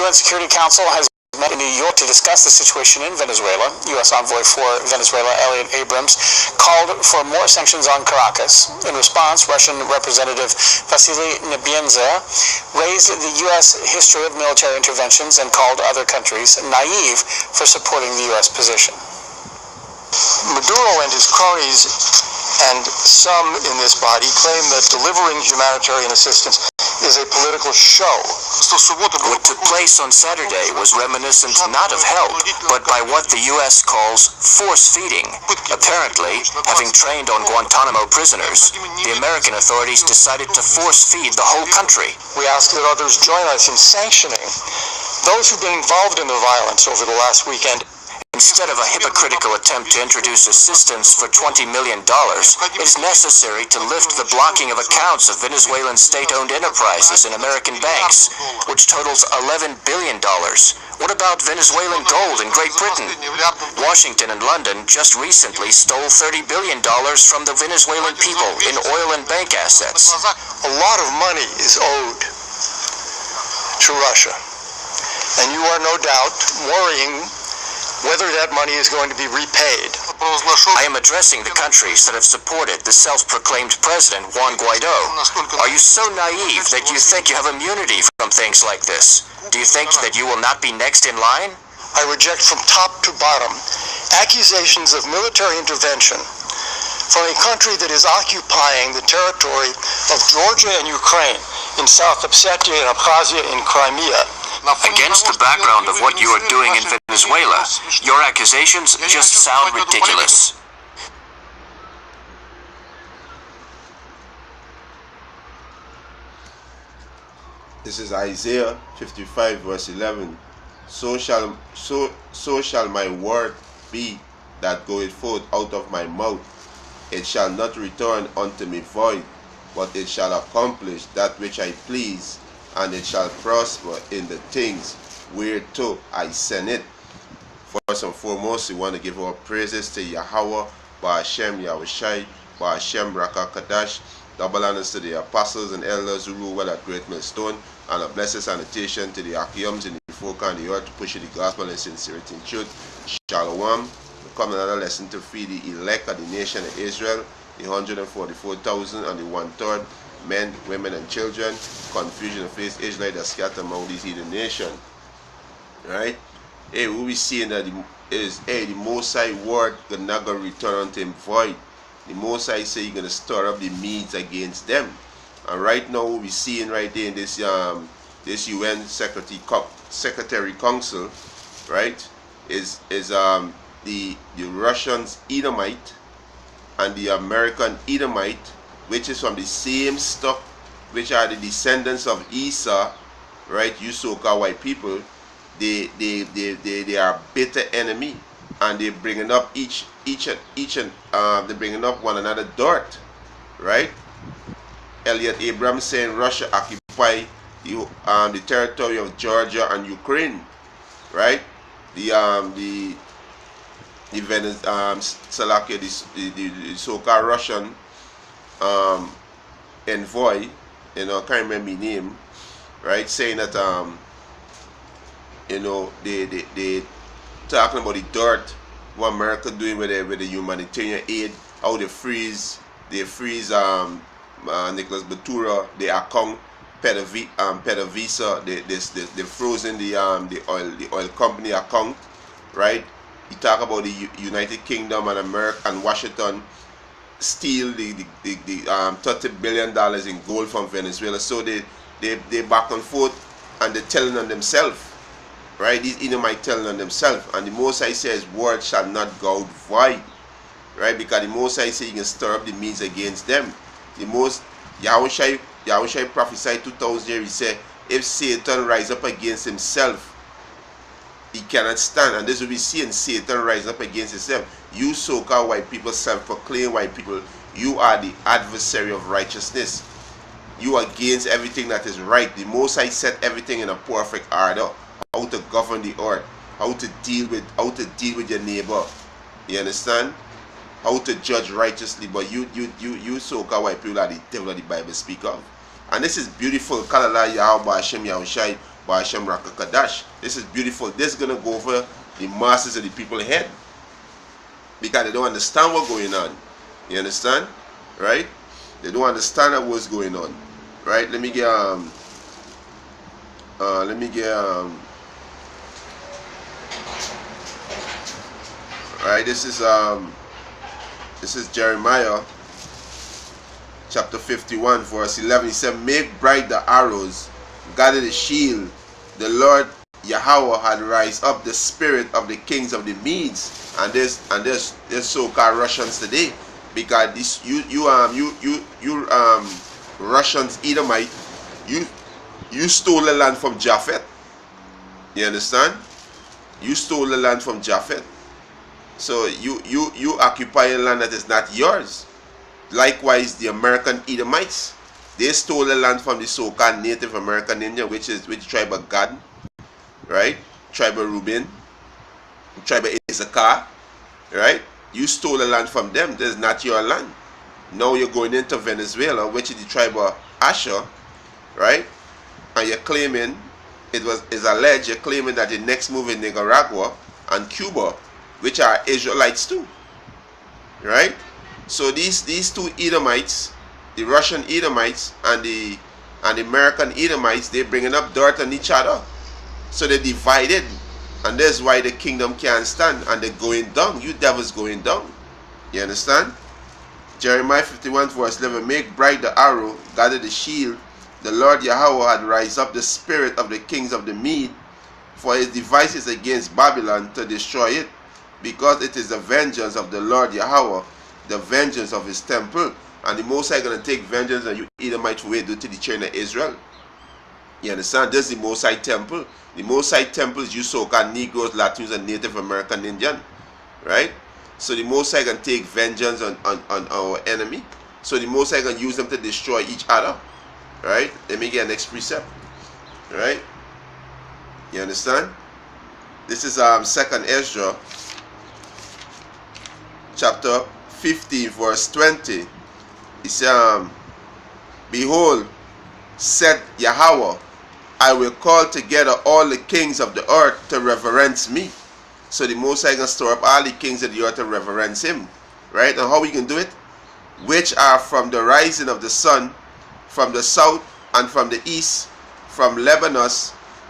UN Security Council has met in New York to discuss the situation in Venezuela. U.S. Envoy for Venezuela, Elliot Abrams, called for more sanctions on Caracas. In response, Russian Representative Vasily Nebenzia raised the U.S. history of military interventions and called other countries naive for supporting the U.S. position. Maduro and his cronies and some in this body claim that delivering humanitarian assistance is a political show. What took place on Saturday was reminiscent not of help, but by what the U.S. calls force-feeding. Apparently, having trained on Guantanamo prisoners, the American authorities decided to force-feed the whole country. We ask that others join us in sanctioning those who've been involved in the violence over the last weekend. Instead of a hypocritical attempt to introduce assistance for $20 million, it is necessary to lift the blocking of accounts of Venezuelan state-owned enterprises in American banks, which totals $11 billion. What about Venezuelan gold in Great Britain? Washington and London just recently stole $30 billion from the Venezuelan people in oil and bank assets. A lot of money is owed to Russia, and you are no doubt worrying whether that money is going to be repaid. I am addressing the countries that have supported the self-proclaimed president, Juan Guaido. Are you so naive that you think you have immunity from things like this? Do you think that you will not be next in line? I reject from top to bottom accusations of military intervention from a country that is occupying the territory of Georgia and Ukraine, in South Ossetia and Abkhazia, in Crimea. Against the background of what you are doing in Venezuela, your accusations just sound ridiculous. This is Isaiah 55 verse 11. So shall my word be that goeth forth out of my mouth. It shall not return unto me void, but it shall accomplish that which I please, and it shall prosper in the things whereto I send it. First and foremost, we want to give our praises to Yahweh, Ba'ashem Yahushai, Ba'ashem Rakakadash. Double honors to the apostles and elders who rule well at Great Millstone, and a blessed salutation to the Akiums in the folk and the earth to push the gospel in sincerity and truth. Shalom. We come another lesson to feed the elect of the nation of Israel, the 144,000 and the 1/3. Men, women, and children, confusion of faith, Israelite that scatter among these heathen nations. Right? Hey, we be seeing that the Most High word not gonna return unto him void. The Most High say you're gonna stir up the Medes against them. And right now we seeing right there in this UN Secretary Council, right, is the Russians Edomite and the American Edomite, which is from the same stock, which are the descendants of Esau, right? You so-called white people, they are bitter enemy, and they're bringing up each and they're bringing up one another dirt, right? Elliot Abrams saying Russia occupy the territory of Georgia and Ukraine, right? The so-called Russian envoy, I can't remember his name, right, saying that they talking about the dirt what America doing with the humanitarian aid, how they freeze Nicholas Batura, the account PDVSA, they frozen the oil company account, right? He talk about the United Kingdom and America and Washington steal the $30 billion in gold from Venezuela. So they back and forth, and they're telling on themselves, right? These Edomite telling on themselves, and the Most High says word shall not go out void, right? Because the Most High say you can stir up the Medes against them. The most Yahushua prophesied 2,000 years. He said if Satan rise up against himself, he cannot stand. And this will be seeing Satan rise up against himself. You so-called white people, self-proclaimed white people, you are the adversary of righteousness. You are against everything that is right. The Most High set everything in a perfect order. How to govern the earth, how to deal with your neighbor. You understand? How to judge righteously. But you so-called white people are the devil that the Bible speak of. And this is beautiful. Kalala Yahweh Hashem Yahushai Ba'ashem Rakakadash. This is beautiful. This is going to go over the masses of the people's head. Because they don't understand what's going on. You understand? Right? They don't understand what's going on. Right? Let me get right, this is Jeremiah chapter 51 verse 11. He said, make bright the arrows, gather the shield. The Lord Yahweh had raised up the spirit of the kings of the Medes, and there's so-called Russians today, because this you Russians, Edomite, you stole the land from Japheth. You understand? You stole the land from Japheth. So you occupy a land that is not yours. Likewise, the American Edomites, they stole the land from the so-called Native American Indian, which tribe of Gad, right? Tribe of Reuben, tribe of Issachar, right? You stole the land from them. This is not your land. Now you're going into Venezuela, which is the tribe of Asher, right? And you're claiming, it's alleged, you're claiming that the next move in Nicaragua and Cuba, which are Israelites too, right? So these two Edomites, the Russian Edomites and the American Edomites, they're bringing up dirt on each other. So they're divided, and that's why the kingdom can't stand, and they're going down. You devils going down. You understand? Jeremiah 51 verse 11, make bright the arrow, gather the shield. The Lord Yahweh had raised up the spirit of the kings of the Mede, for his devices against Babylon to destroy it, because it is the vengeance of the Lord Yahweh, the vengeance of his temple. And the Most High going to take vengeance on you Edomite for what you do to the children of Israel. You understand? This is the Most High temple. The Most High temple is you so-called Negroes, Latinos, and Native American Indian. Right? So the Most High can take vengeance on our enemy. So the Most High can use them to destroy each other. Right? Let me get an next precept. Right? You understand? This is 2nd Ezra chapter 15 verse 20. He said, behold, said Yahweh, I will call together all the kings of the earth to reverence me. So the Most High can store up all the kings of the earth to reverence him. Right? And how we can do it? Which are from the rising of the sun, from the south and from the east, from Lebanon,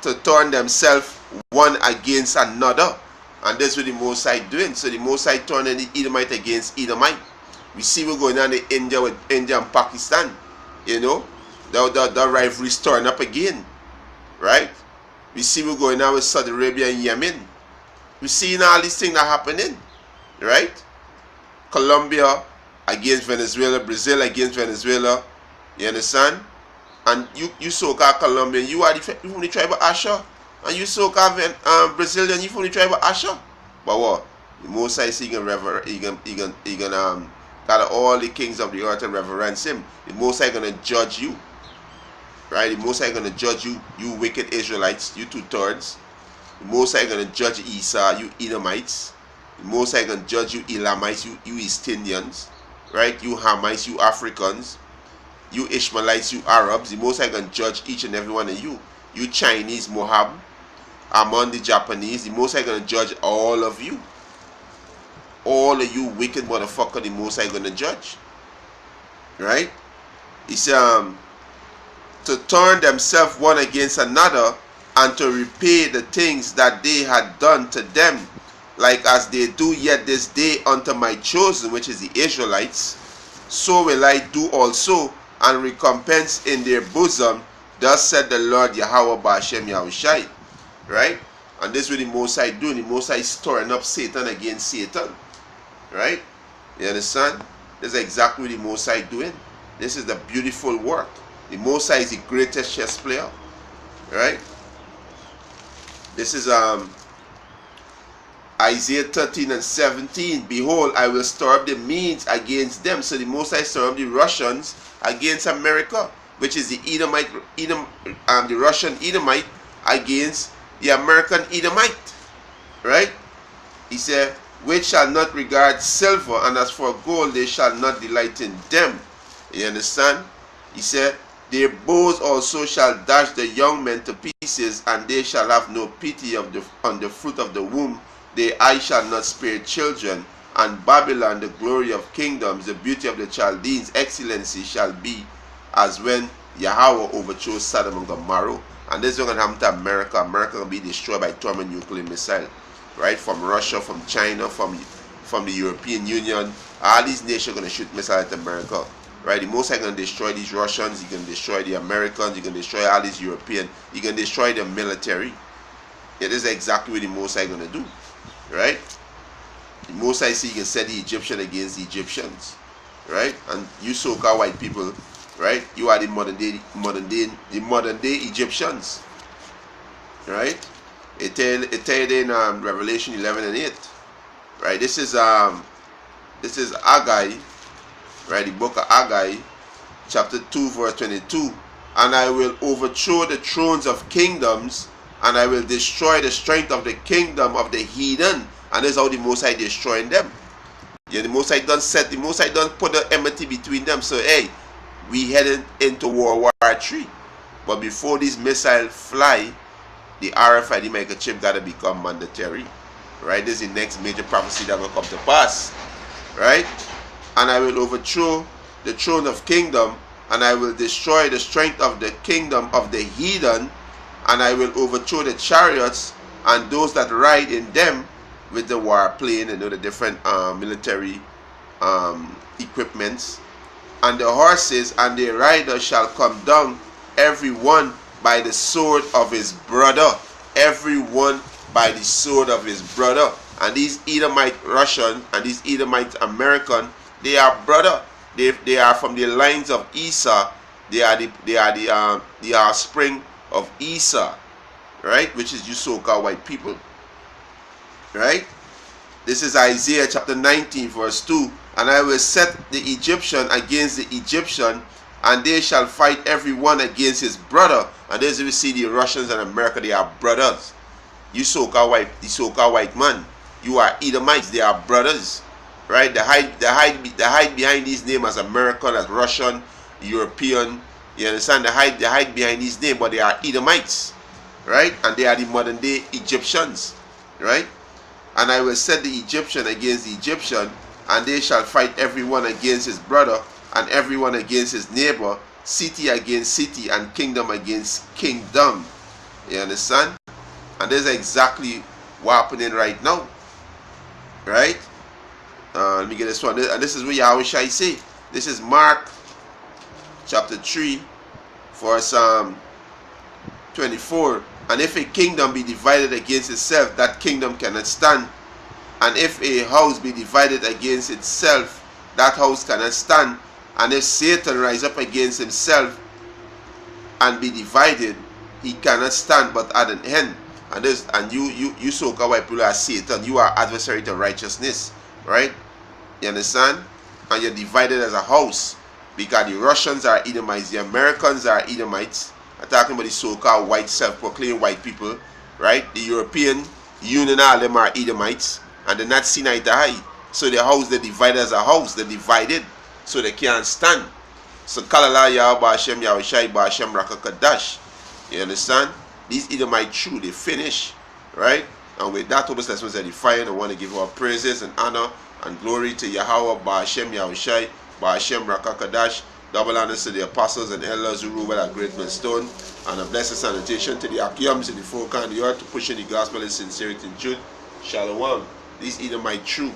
to turn themselves one against another. And that's what the Most High doing. So the Most High turning the Edomite against Edomite. We see what's going on in India with India and Pakistan. You know, the rivalry stirring up again. Right? We see what's going on with Saudi Arabia and Yemen. We see all these things that are happening. Right? Colombia against Venezuela, Brazil against Venezuela. You understand? And you so-called Colombian, you are from the tribe of Asher. And you so-called Brazilian, you from the tribe of Asher. But what? The Most High is he can gather all the kings of the earth and reverence him. The Most High gonna judge you. Right? The Most High gonna judge you, you wicked Israelites, you 2/3. The Most High gonna judge Esau, you Edomites. The Most High gonna judge you Elamites, you East Indians. Right? You Hamites, you Africans. You Ishmaelites, you Arabs. The Most High gonna judge each and every one of you. You Chinese, Mohab, among the Japanese. The Most High gonna judge all of you. All of you wicked motherfucker, the Most High gonna judge. Right? He said, to turn themselves one against another, and to repay the things that they had done to them, like as they do yet this day unto my chosen, which is the Israelites, so will I do also, and recompense in their bosom. Thus said the Lord Yahweh Ba'ashem Yahushai. Right? And this is what the Most High doing. The Most High is stirring up Satan against Satan. Right? You understand? This is exactly what the Most High doing. This is the beautiful work. The Most High is the greatest chess player. Right? This is Isaiah 13 and 17. Behold, I will stir up the Medes against them. So the Most High stir up the Russians against America, which is the the Russian Edomite against the American Edomite. Right? He said, which shall not regard silver, and as for gold, they shall not delight in them. You understand? He said, their bows also shall dash the young men to pieces. says, and they shall have no pity on the fruit of the womb. Their eye shall not spare children. And Babylon, the glory of kingdoms, the beauty of the Chaldeans, excellency shall be as when Yahweh overthrew Sodom and Gomorrah. And this is going to happen to America. America will be destroyed by thermonuclear missile, right? From Russia, from China, from the European Union. All these nations are going to shoot missiles at America, right? The Most High going to destroy these Russians. He's going to destroy the Americans. He's going to destroy all these Europeans. He's going to destroy the military. It is exactly what the Most High going to do, right? The Most High see you can set the Egyptian against the Egyptians, right? And you so-called white people, right? You are the modern day Egyptians, right? It tell in Revelation 11 and 8, right? This is Haggai, right? The book of Haggai, chapter 2, verse 22. And I will overthrow the thrones of kingdoms, and I will destroy the strength of the kingdom of the heathen. And that's how the Most High destroying them. Yeah, the Most High done put the enmity between them. So hey, we headed into World War III. But before these missiles fly, the RFID microchip gotta become mandatory. Right? This is the next major prophecy that will come to pass. Right? And I will overthrow the throne of kingdom, and I will destroy the strength of the kingdom of the heathen, and I will overthrow the chariots and those that ride in them, with the warplane and the different military equipments, and the horses and the riders shall come down, every one by the sword of his brother. Every one by the sword of his brother. And these Edomite Russian and these Edomite American, they are brother. They are from the lines of Esau. They are the offspring of Esau, right? Which is you so-called white people. Right? This is Isaiah chapter 19 verse 2. And I will set the Egyptian against the Egyptian, and they shall fight every one against his brother. And as we see the Russians and America, they are brothers. You so-called white man, you are Edomites, they are brothers. Right? They hide behind these names as American, as Russian, European. You understand? They hide behind these names, but they are Edomites. Right? And they are the modern day Egyptians. Right? And I will set the Egyptian against the Egyptian, and they shall fight every one against his brother, and every one against his neighbor, city against city, and kingdom against kingdom. You understand? And this is exactly what's happening right now. Right? Let me get this one. And this is what Yahweh shall say. This is Mark chapter 3, verse 24. And if a kingdom be divided against itself, that kingdom cannot stand. And if a house be divided against itself, that house cannot stand. And if Satan rise up against himself and be divided, he cannot stand but at an end. And you so-called white people are Satan. You are adversary to righteousness, right? You understand? And you're divided as a house, because the Russians are Edomites, the Americans are Edomites. I'm talking about the so-called white self-proclaimed white people, right? The European Union, all of them are Edomites, and they're not seen eye to eye. So the house, they divided as a house, they're divided, so they can't stand. So Kalala Yahweh Hashem Yahushai Hashem Rakakadash. You understand? These Edomite true, they finish, right? And with that, Thomas Lessons edifying, I want to give our praises and honor and glory to Yahweh Hashem Yahushai Hashem Rakakadash. Double honors to the apostles and elders who rule at Great Millstone, and a blessed salutation to the Akiums in the four corners of the earth to push in the gospel in sincerity and truth. Shalom. These Edomite true.